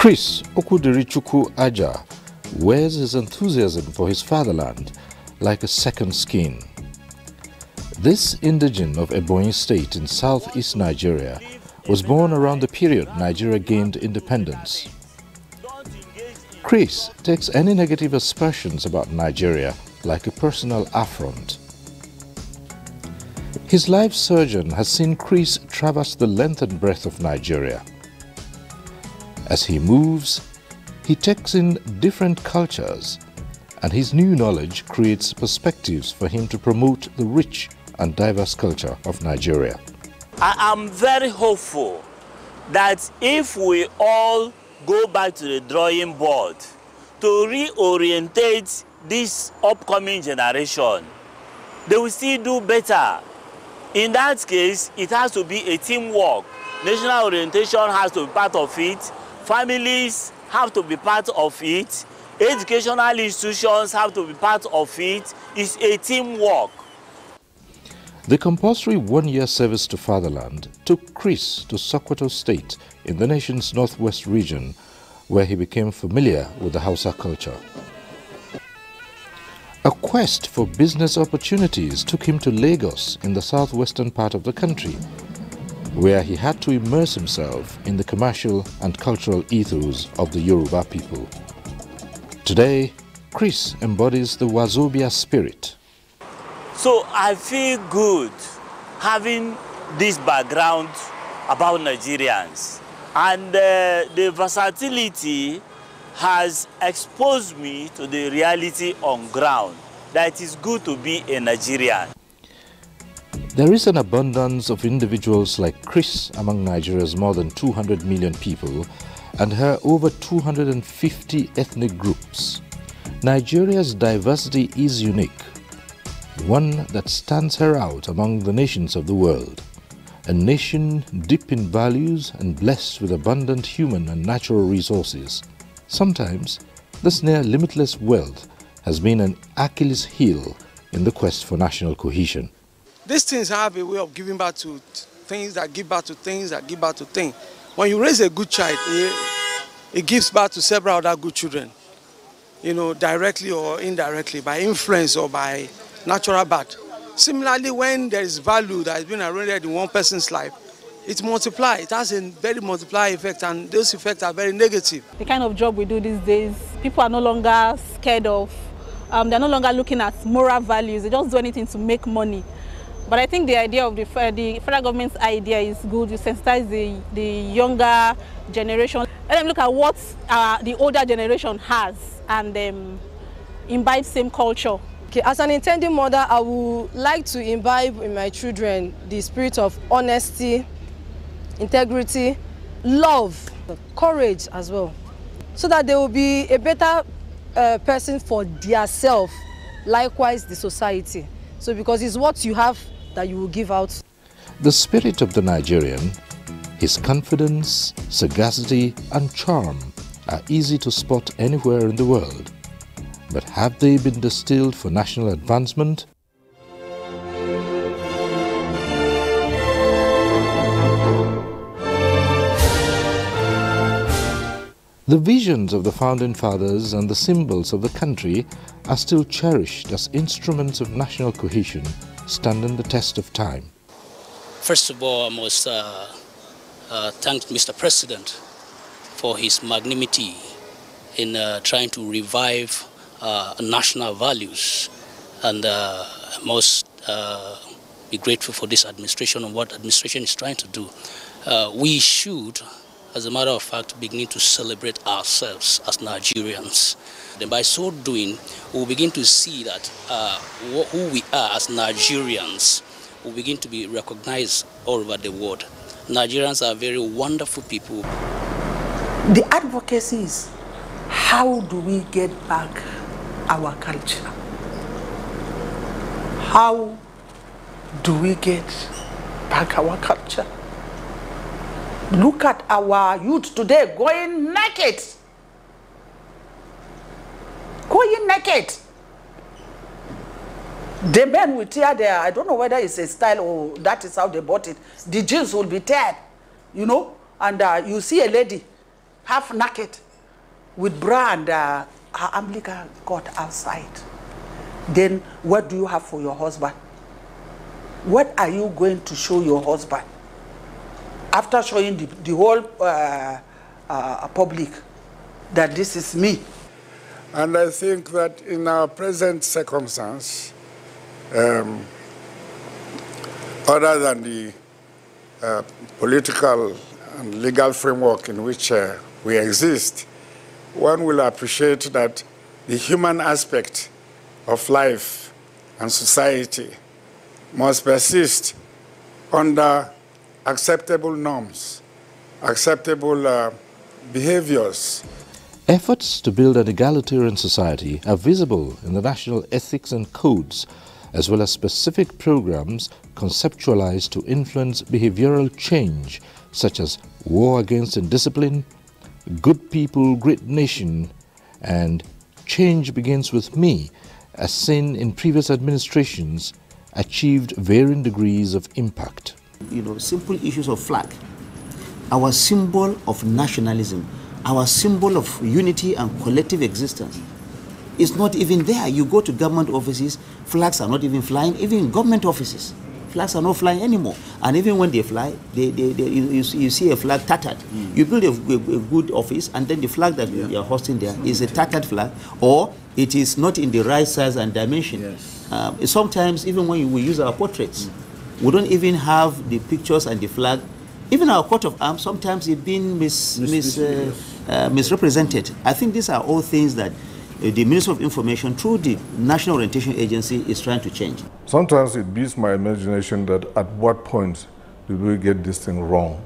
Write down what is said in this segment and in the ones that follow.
Chris Okudirichukwu Aja wears his enthusiasm for his fatherland like a second skin. This indigene of Ebonyi State in southeast Nigeria was born around the period Nigeria gained independence. Chris takes any negative aspersions about Nigeria like a personal affront. His life sojourn has seen Chris traverse the length and breadth of Nigeria. As he moves, he takes in different cultures, and his new knowledge creates perspectives for him to promote the rich and diverse culture of Nigeria. I am very hopeful that if we all go back to the drawing board to reorientate this upcoming generation, they will still do better. In that case, it has to be a teamwork. National orientation has to be part of it. Families have to be part of it. Educational institutions have to be part of it. It's a teamwork. The compulsory one-year service to fatherland took Chris to Sokoto State in the nation's northwest region, where he became familiar with the Hausa culture. A quest for business opportunities took him to Lagos in the southwestern part of the country, where he had to immerse himself in the commercial and cultural ethos of the Yoruba people. Today, Chris embodies the Wazobia spirit. So I feel good having this background about Nigerians, and the versatility has exposed me to the reality on ground that it is good to be a Nigerian. There is an abundance of individuals like Chris among Nigeria's more than 200 million people and her over 250 ethnic groups. Nigeria's diversity is unique, one that stands her out among the nations of the world. A nation deep in values and blessed with abundant human and natural resources. Sometimes, this near limitless wealth has been an Achilles heel in the quest for national cohesion. These things have a way of giving back to things that give back to things that give back to things. When you raise a good child, it gives back to several other good children, you know, directly or indirectly, by influence or by natural birth. Similarly, when there is value that has been eroded in one person's life, it multiplies. It has a very multiplier effect, and those effects are very negative. The kind of job we do these days, people are no longer scared of. They're no longer looking at moral values. They just do anything to make money. But I think the idea of the federal government's idea is good. You sensitize the younger generation. Let them look at what the older generation has and imbibe same culture. Okay, as an intending mother, I would like to imbibe in my children the spirit of honesty, integrity, love, courage as well, so that they will be a better person for themselves, likewise the society. So because it's what you have that you will give out. The spirit of the Nigerian, his confidence, sagacity and charm are easy to spot anywhere in the world. But have they been distilled for national advancement? The visions of the founding fathers and the symbols of the country are still cherished as instruments of national cohesion, standing the test of time. First of all, I must thank Mr. President for his magnanimity in trying to revive national values, and I must be grateful for this administration and what the administration is trying to do. We should, as a matter of fact, begin to celebrate ourselves as Nigerians. And by so doing, we'll begin to see that who we are as Nigerians will begin to be recognized all over the world. Nigerians are very wonderful people. The advocacy is, how do we get back our culture? How do we get back our culture? Look at our youth today going naked. Going naked. The men will tear their, I don't know whether it's a style or that is how they bought it. The jeans will be teared, you know, and you see a lady half naked, with bra and her umbilical cord outside. Then what do you have for your husband? What are you going to show your husband after showing the whole public that this is me? And I think that in our present circumstance, other than the political and legal framework in which we exist, one will appreciate that the human aspect of life and society must persist under acceptable norms, acceptable behaviors. Efforts to build an egalitarian society are visible in the national ethics and codes, as well as specific programs conceptualized to influence behavioral change, such as War Against Indiscipline, Good People, Great Nation, and Change Begins With Me, as seen in previous administrations, achieved varying degrees of impact. Simple issues of flag, our symbol of nationalism, our symbol of unity and collective existence, is not even there. You go to government offices, flags are not even flying. Even in government offices, flags are not flying anymore. And even when they fly, you see a flag tattered. You build a good office, and then the flag that you are hosting there is a tattered flag, or it is not in the right size and dimension. Sometimes, even when we use our portraits, we don't even have the pictures and the flag. Even our coat of arms, sometimes it's been misrepresented. I think these are all things that the Ministry of Information, through the National Orientation Agency, is trying to change. Sometimes it beats my imagination that at what point did we get this thing wrong?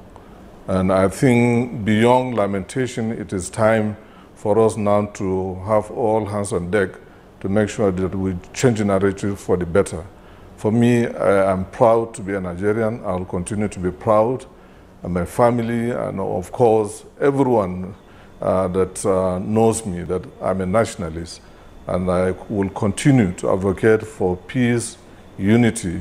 And I think beyond lamentation, it is time for us now to have all hands on deck to make sure that we change the narrative for the better. For me, I am proud to be a Nigerian. I'll continue to be proud. And my family, and of course, everyone that knows me, that I'm a nationalist. And I will continue to advocate for peace, unity,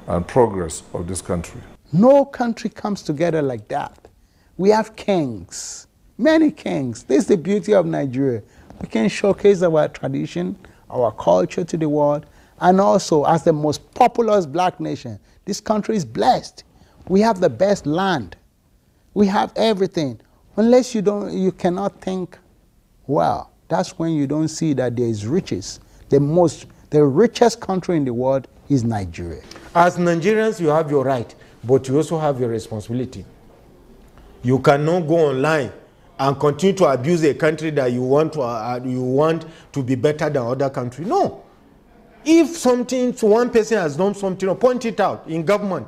and progress of this country. No country comes together like that. We have kings, many kings. This is the beauty of Nigeria. We can showcase our tradition, our culture to the world, and also as the most populous black nation, this country is blessed. We have the best land. We have everything. Unless you cannot think, well, that's when you don't see that there is riches. The richest country in the world is Nigeria. As Nigerians, you have your right, but you also have your responsibility. You cannot go online and continue to abuse a country that you want to be better than other countries. No. If one person has done something, point it out in government.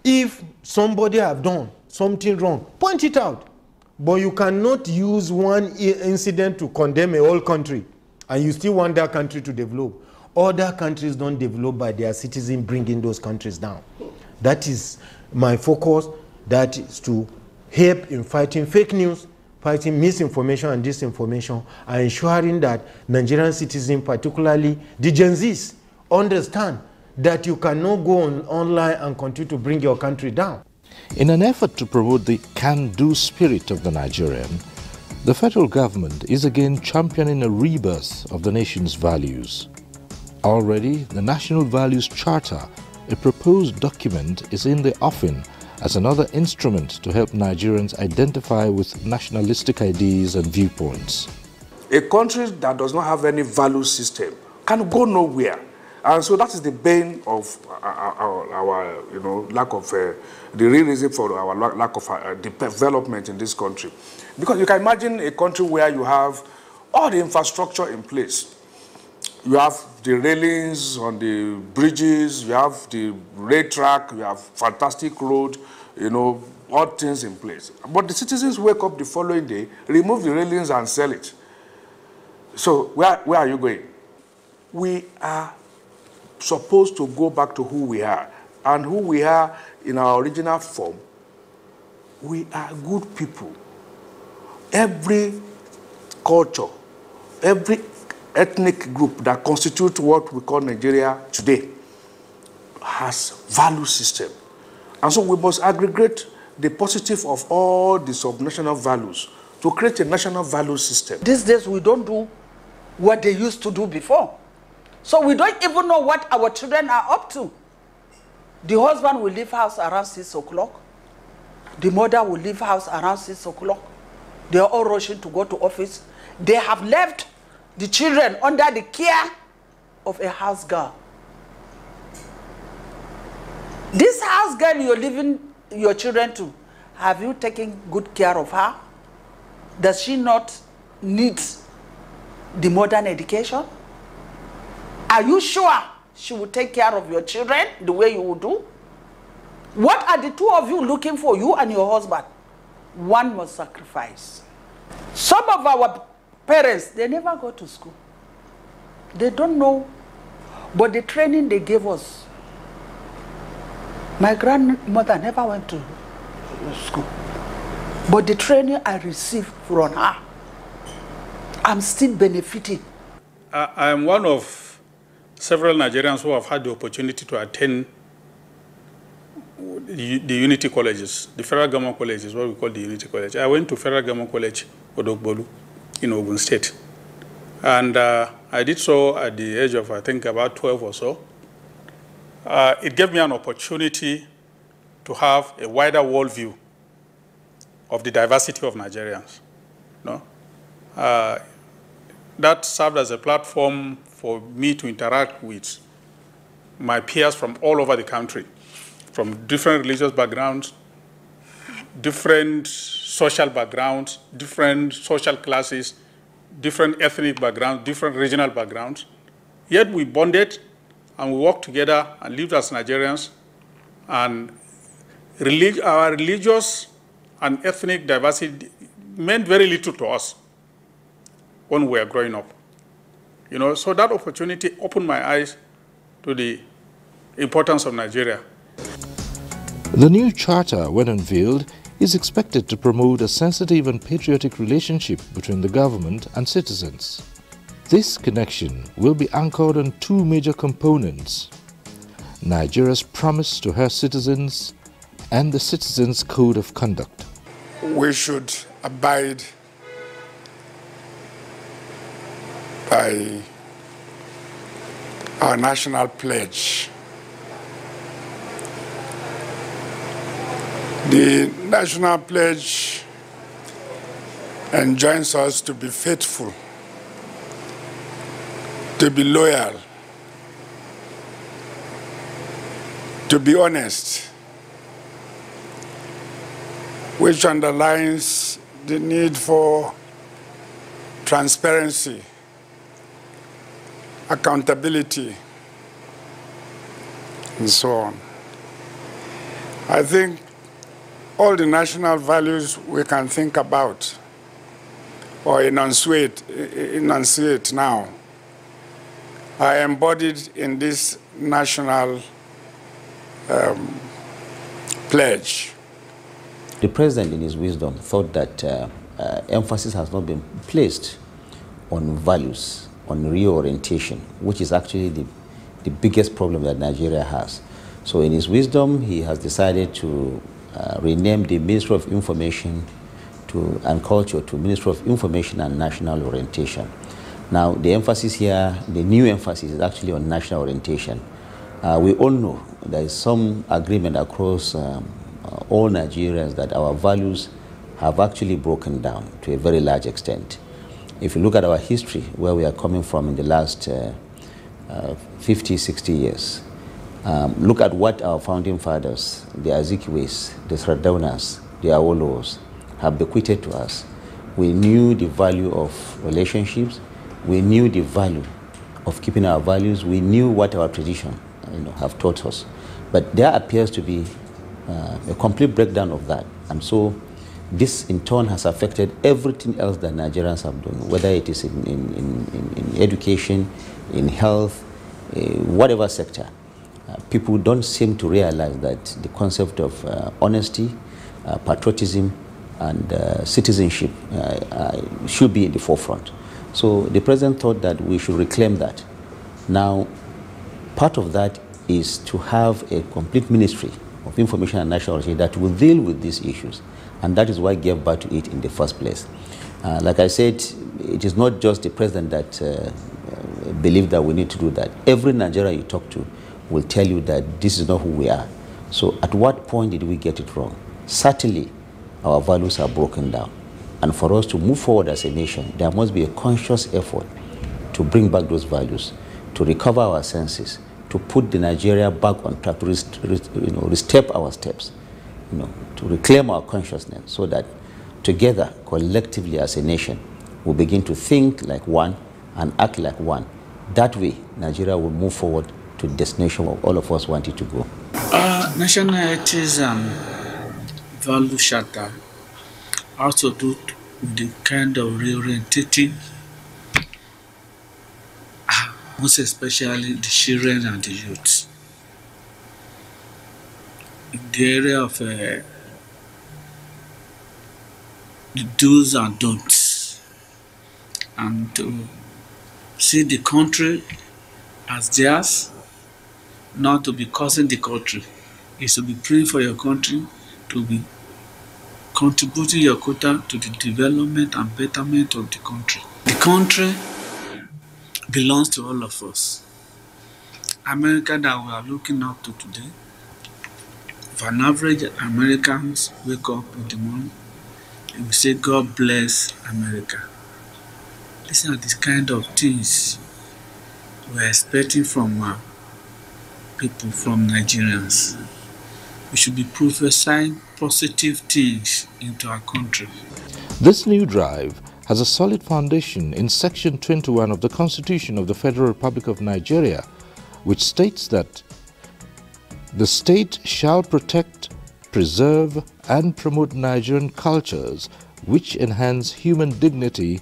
If somebody have done something wrong, point it out. But you cannot use one incident to condemn a whole country, and you still want that country to develop. Other countries don't develop by their citizens bringing those countries down. That is my focus. That is to help in fighting fake news, fighting misinformation and disinformation, and ensuring that Nigerian citizens, particularly the Gen Zs, understand that you cannot go online and continue to bring your country down. In an effort to promote the can-do spirit of the Nigerian, the federal government is again championing a rebirth of the nation's values. Already, the National Values Charter, a proposed document, is in the offing as another instrument to help Nigerians identify with nationalistic ideas and viewpoints. A country that does not have any value system can go nowhere. And so that is the bane of our lack of, the real reason for our lack of development in this country. Because you can imagine a country where you have all the infrastructure in place. You have the railings on the bridges, you have the rail track, you have fantastic road, all things in place. But the citizens wake up the following day, remove the railings and sell it. So where are you going? We are supposed to go back to who we are. And who we are in our original form, we are good people. Every culture, every ethnic group that constitutes what we call Nigeria today has value system. And so we must aggregate the positive of all the subnational values to create a national value system. These days we don't do what they used to do before. So we don't even know what our children are up to. The husband will leave house around 6 o'clock. The mother will leave house around 6 o'clock. They are all rushing to go to office. They have left the children under the care of a house girl. This house girl you're leaving your children to, have you taken good care of her? Does she not need the modern education? Are you sure she will take care of your children the way you would do? What are the two of you looking for, you and your husband? One must sacrifice. Some of our parents, they never go to school. They don't know, but the training they gave us. My grandmother never went to school, but the training I received from her, I'm still benefiting. I am one of several Nigerians who have had the opportunity to attend the unity colleges. The federal government college is what we call the unity college. I went to federal government college, Odogbolu, in Ogun State. And I did so at the age of, I think, about 12 or so. It gave me an opportunity to have a wider worldview of the diversity of Nigerians. No? That served as a platform for me to interact with my peers from all over the country, from different religious backgrounds, different social backgrounds, different social classes, different ethnic backgrounds, different regional backgrounds. Yet we bonded and we worked together and lived as Nigerians. And our religious and ethnic diversity meant very little to us when we were growing up. You know, so that opportunity opened my eyes to the importance of Nigeria. The new charter, when unveiled, is expected to promote a sensitive and patriotic relationship between the government and citizens. This connection will be anchored on two major components: Nigeria's promise to her citizens and the citizens' code of conduct. We should abide by our national pledge. The national pledge enjoins us to be faithful, to be loyal, to be honest, which underlines the need for transparency, accountability, and so on. I think all the national values we can think about or enunciate now are embodied in this national pledge. The president, in his wisdom, thought that emphasis has not been placed on values, on reorientation, which is actually the biggest problem that Nigeria has. So in his wisdom, he has decided to rename the Ministry of Information and Culture to Ministry of Information and National Orientation. Now, the emphasis here, the new emphasis is actually on national orientation. We all know there is some agreement across all Nigerians that our values have actually broken down to a very large extent. If you look at our history, where we are coming from in the last 50, 60 years, look at what our founding fathers, the Azikiwes, the Sardaunas, the Awolos, have bequeathed to us. We knew the value of relationships. We knew the value of keeping our values. We knew what our tradition have taught us. But there appears to be a complete breakdown of that. And so this in turn has affected everything else that Nigerians have done, whether it is in education, in health, whatever sector. People don't seem to realize that the concept of honesty, patriotism, and citizenship should be in the forefront. So the president thought that we should reclaim that. Now, part of that is to have a complete ministry of Information and National Security that will deal with these issues. And that is why I gave birth to it in the first place. Like I said, it is not just the president that believes that we need to do that. Every Nigerian you talk to will tell you that this is not who we are. So at what point did we get it wrong? Certainly, our values are broken down. And for us to move forward as a nation, there must be a conscious effort to bring back those values, to recover our senses, to put the Nigeria back on track, to restep our steps, to reclaim our consciousness so that together, collectively as a nation, we begin to think like one and act like one. That way, Nigeria will move forward to the destination where all of us want it to go. Nationalities and value shatter also do the kind of reorientating, most especially the children and the youth. In the area of the do's and don'ts, and to see the country as theirs, not to be causing the country, is to be praying for your country, to be contributing your quota to the development and betterment of the country. The country belongs to all of us. America that we are looking up to today, if an average Americans wake up in the morning, they will say, God bless America. These are the kind of things we're expecting from people, from Nigerians. We should be prophesying positive things into our country. This new drive has a solid foundation in Section 21 of the Constitution of the Federal Republic of Nigeria, which states that the state shall protect, preserve, and promote Nigerian cultures which enhance human dignity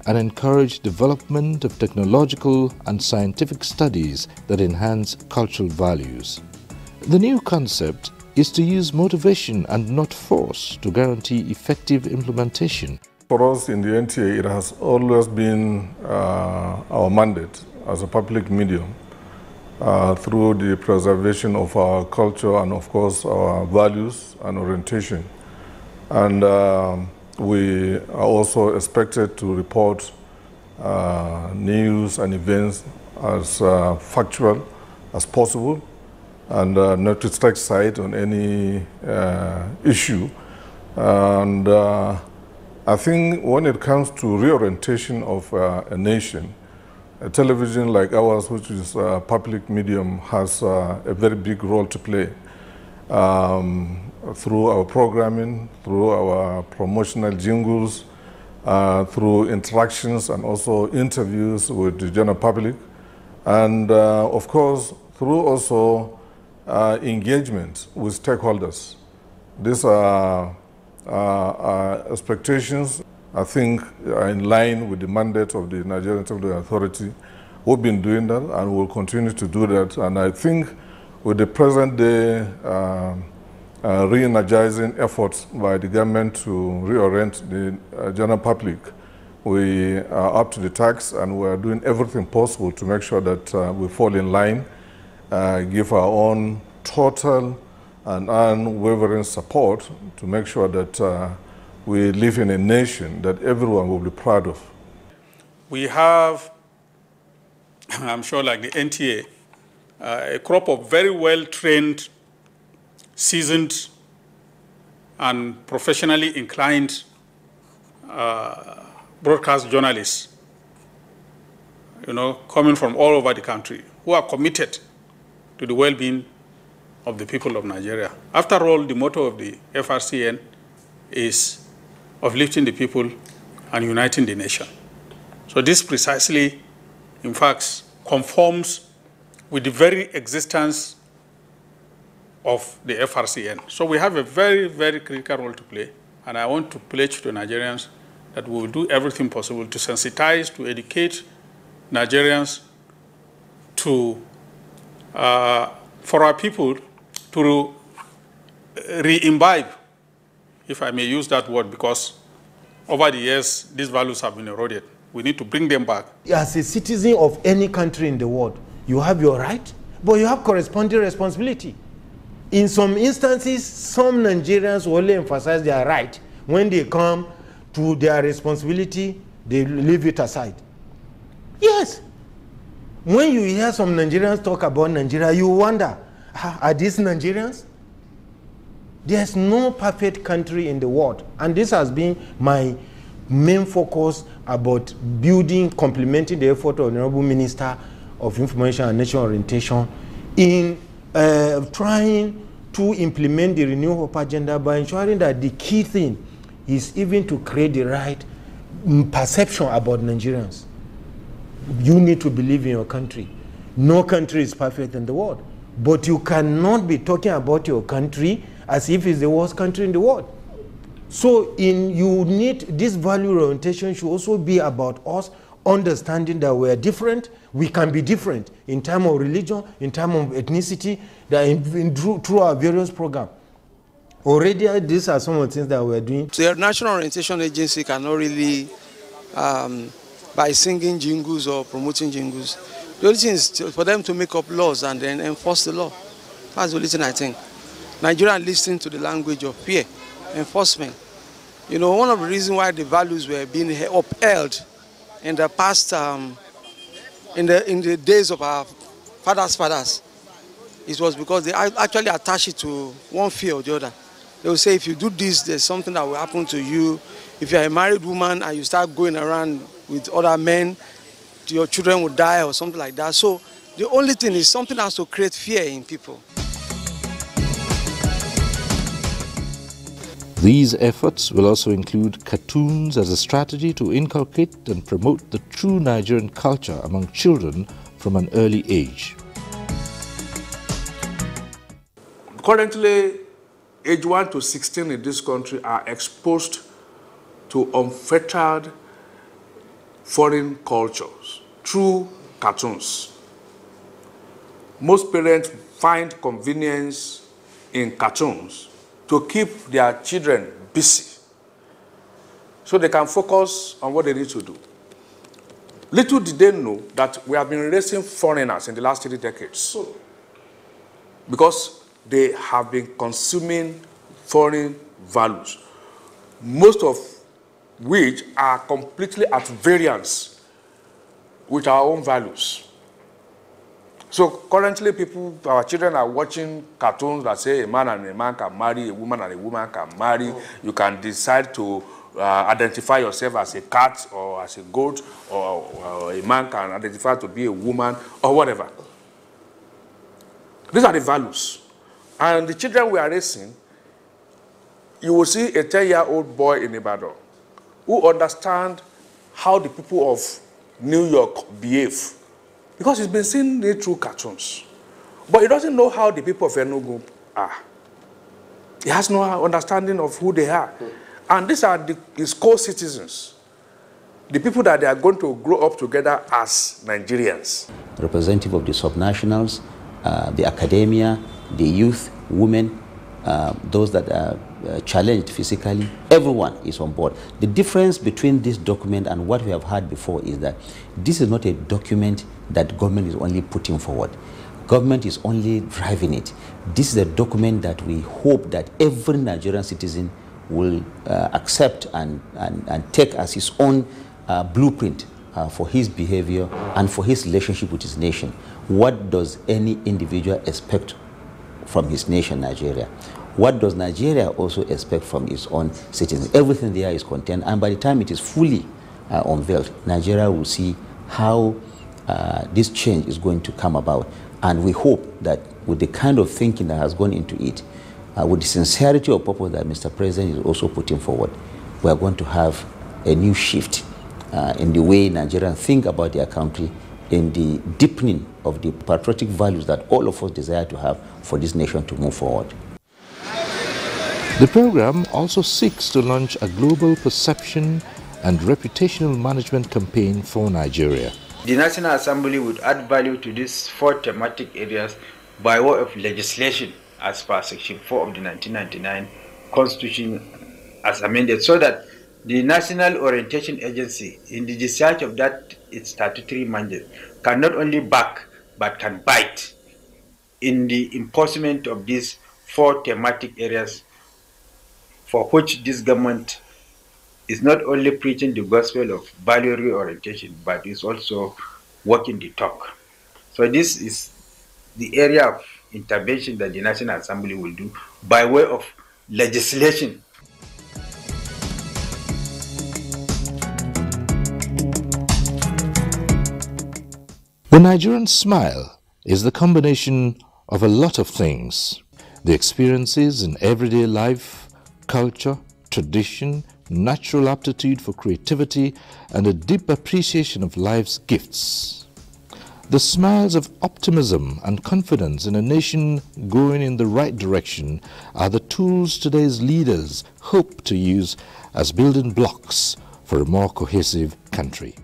and encourage development of technological and scientific studies that enhance cultural values. The new concept is to use motivation and not force to guarantee effective implementation. For us in the NTA, it has always been our mandate as a public medium through the preservation of our culture and, of course, our values and orientation. And we are also expected to report news and events as factual as possible, and not to take side on any issue. And I think when it comes to reorientation of a nation, a television like ours, which is a public medium, has a very big role to play through our programming, through our promotional jingles, through interactions and also interviews with the general public, and of course through also engagement with stakeholders. These are expectations, I think, are in line with the mandate of the Nigerian Television Authority. We've been doing that and will continue to do that. And I think with the present day re-energizing efforts by the government to reorient the general public, we are up to the task and we are doing everything possible to make sure that we fall in line, give our own total and unwavering support to make sure that we live in a nation that everyone will be proud of. We have, I'm sure like the NTA, a crop of very well-trained, seasoned, and professionally inclined broadcast journalists, coming from all over the country, who are committed to the well-being of the people of Nigeria. After all, the motto of the FRCN is uplifting the people and uniting the nation. So this precisely, in fact, conforms with the very existence of the FRCN. So we have a very, very critical role to play, and I want to pledge to Nigerians that we will do everything possible to sensitize, to educate Nigerians to, for our people to re-imbibe, if I may use that word, because over the years, these values have been eroded. We need to bring them back. As a citizen of any country in the world, you have your right, but you have corresponding responsibility. In some instances, some Nigerians only emphasize their right. When they come to their responsibility, they leave it aside. Yes. When you hear some Nigerians talk about Nigeria, you wonder, are these Nigerians? There's no perfect country in the world. And this has been my main focus about building, complementing the effort of the Honorable Minister of Information and National Orientation in trying to implement the Renew Hope agenda by ensuring that the key thing is even to create the right perception about Nigerians. You need to believe in your country. No country is perfect in the world. But you cannot be talking about your country as if it's the worst country in the world. So you need this value orientation should also be about us understanding that we are different. We can be different in terms of religion, in terms of ethnicity, that through our various programs. Already, these are some of the things that we're doing. The National Orientation Agency cannot really, by singing jingles or promoting jingles, the only thing is for them to make up laws and then enforce the law. That's the only thing I think. Nigeria listening to the language of fear, enforcement. You know, one of the reasons why the values were being upheld in the past, in the days of our fathers, it was because they actually attach it to one fear or the other. They will say, if you do this, there's something that will happen to you. If you're a married woman and you start going around with other men, your children will die or something like that. So the only thing is something has to create fear in people. These efforts will also include cartoons as a strategy to inculcate and promote the true Nigerian culture among children from an early age. Currently, age 1 to 16 in this country are exposed to unfettered foreign cultures through cartoons. Most parents find convenience in cartoons to keep their children busy so they can focus on what they need to do. Little did they know that we have been raising foreigners in the last 3 decades because they have been consuming foreign values, most of which are completely at variance with our own values. So currently our children are watching cartoons that say a man and a man can marry, a woman and a woman can marry. You can decide to identify yourself as a cat or as a goat, or a man can identify to be a woman or whatever. These are the values. And the children we are raising, you will see a 10-year-old boy in Ibadan who understands how the people of New York behave because he's been seeing it through cartoons. But he doesn't know how the people of Enugu are. He has no understanding of who they are. And these are his co-citizens, the people that they are going to grow up together as Nigerians. Representative of the subnationals, the academia, the youth, women, those that are challenged physically, everyone is on board. The difference between this document and what we have had before is that this is not a document that government is only putting forward. Government is only driving it. This is a document that we hope that every Nigerian citizen will accept and take as his own blueprint for his behavior and for his relationship with his nation. What does any individual expect from his nation, Nigeria? What does Nigeria also expect from its own citizens? Everything there is contained, and by the time it is fully unveiled, Nigeria will see how this change is going to come about. And we hope that with the kind of thinking that has gone into it, with the sincerity of purpose that Mr. President is also putting forward, we are going to have a new shift in the way Nigerians think about their country, in the deepening of the patriotic values that all of us desire to have for this nation to move forward. The program also seeks to launch a global perception and reputational management campaign for Nigeria. The National Assembly would add value to these 4 thematic areas by way of legislation as per Section 4 of the 1999 Constitution as amended, so that the National Orientation Agency, in the discharge of that its statutory mandate, can not only back but can bite in the enforcement of these 4 thematic areas for which this government is not only preaching the gospel of value reorientation, but is also walking the talk. So this is the area of intervention that the National Assembly will do by way of legislation. The Nigerian smile is the combination of a lot of things. The experiences in everyday life, culture, tradition, natural aptitude for creativity, and a deep appreciation of life's gifts. The smiles of optimism and confidence in a nation going in the right direction are the tools today's leaders hope to use as building blocks for a more cohesive country.